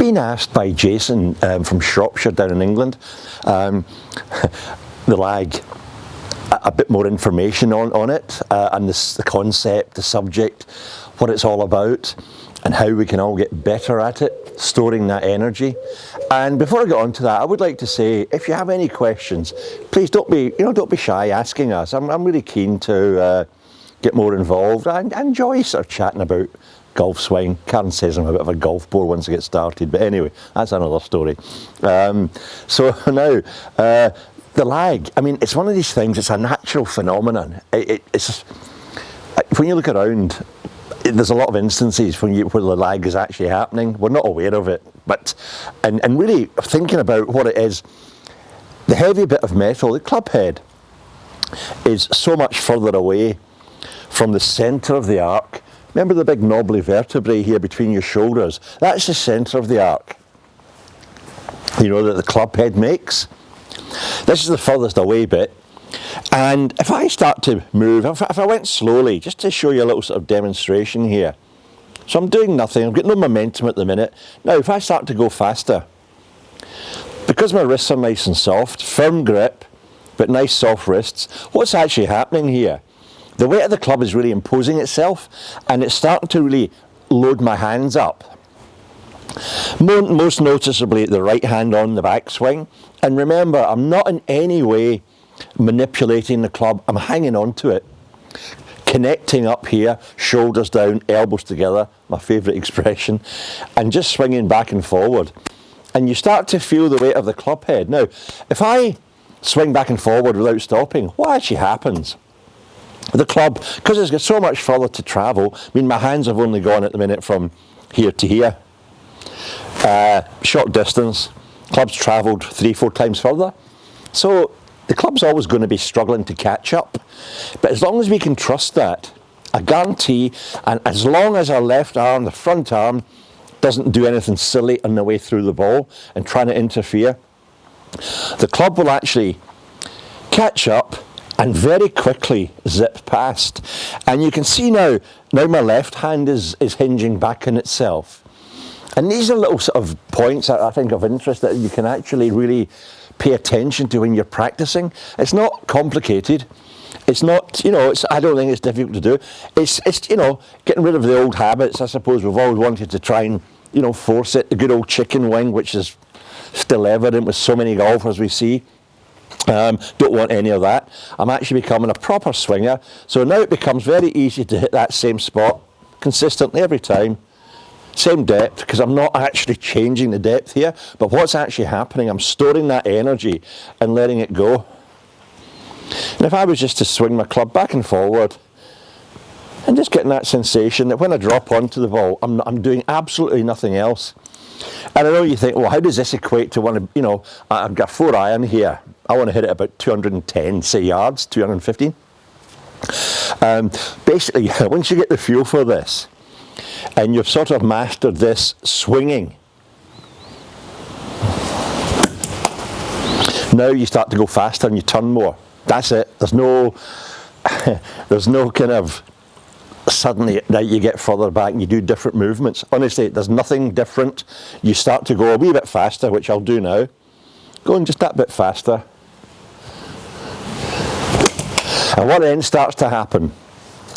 been asked by Jason from Shropshire down in England, the lag, a bit more information on it, and the concept, the subject, what it's all about, and how we can all get better at it, storing that energy. And before I get on to that, I would like to say, if you have any questions, please don't be shy asking us. I'm really keen to get more involved. I enjoy sort of chatting about golf swing. Karen says I'm a bit of a golf bore once I get started, but anyway, that's another story. So now, the lag, I mean, it's one of these things, it's a natural phenomenon. It's when you look around, there's a lot of instances where the lag is actually happening. We're not aware of it, but and really thinking about what it is, the heavy bit of metal, the club head, is so much further away from the centre of the arc. Remember the big knobbly vertebrae here between your shoulders? That's the centre of the arc, you know, that the club head makes. This is the furthest away bit. And if I start to move, if I went slowly, just to show you a little sort of demonstration here. So I'm doing nothing, I've got no momentum at the minute. Now if I start to go faster, because my wrists are nice and soft, firm grip, but nice soft wrists, what's actually happening here? The weight of the club is really imposing itself, and it's starting to really load my hands up. Most noticeably the right hand on the backswing. And remember, I'm not in any way manipulating the club, I'm hanging on to it. Connecting up here, shoulders down, elbows together, my favourite expression, and just swinging back and forward. And you start to feel the weight of the club head. Now, if I swing back and forward without stopping, what actually happens? The club, because it's got so much further to travel, I mean, my hands have only gone at the minute from here to here. Short distance, club's travelled 3-4 times further. So the club's always going to be struggling to catch up. But as long as we can trust that, I guarantee, and as long as our left arm, the front arm, doesn't do anything silly on the way through the ball and trying to interfere, the club will actually catch up and very quickly zip past. And you can see now my left hand is hinging back on itself. And these are little sort of points that I think of interest that you can actually really pay attention to when you're practicing. It's not complicated. It's not, I don't think it's difficult to do. It's getting rid of the old habits. I suppose we've always wanted to try and, force it. The good old chicken wing, which is still evident with so many golfers we see. Don't want any of that. I'm actually becoming a proper swinger. So now it becomes very easy to hit that same spot consistently every time. Same depth, because I'm not actually changing the depth here, but what's actually happening, I'm storing that energy and letting it go. And if I was just to swing my club back and forward and just getting that sensation that when I drop onto the ball, I'm doing absolutely nothing else. And I know you think, well, how does this equate to I've got 4 iron here. I want to hit it about 210, say, yards, 215. Basically, once you get the feel for this, and you've sort of mastered this swinging, now you start to go faster and you turn more. That's it. There's no kind of suddenly that you get further back and you do different movements. Honestly, there's nothing different. You start to go a wee bit faster, which I'll do now. Going just that bit faster. And what then starts to happen?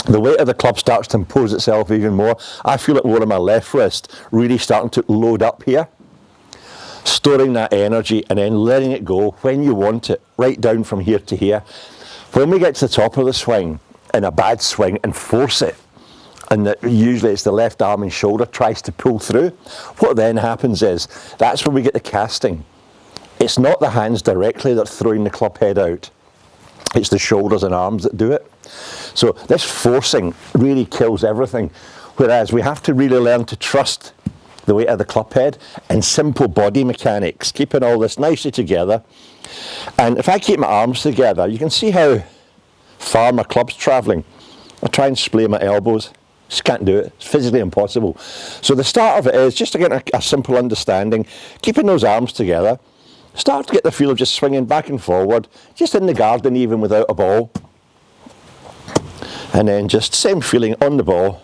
The weight of the club starts to impose itself even more. I feel it more on my left wrist, really starting to load up here. Storing that energy and then letting it go when you want it, right down from here to here. When we get to the top of the swing, in a bad swing, and force it, and usually it's the left arm and shoulder tries to pull through, what then happens is, that's where we get the casting. It's not the hands directly that are throwing the club head out. It's the shoulders and arms that do it. So this forcing really kills everything. Whereas we have to really learn to trust the weight of the club head and simple body mechanics, keeping all this nicely together. And if I keep my arms together, you can see how far my club's travelling. I try and splay my elbows. Just can't do it. It's physically impossible. So the start of it is just to get a simple understanding, keeping those arms together. Start to get the feel of just swinging back and forward, just in the garden even without a ball. And then just same feeling on the ball.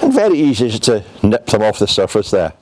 And very easy just to nip them off the surface there.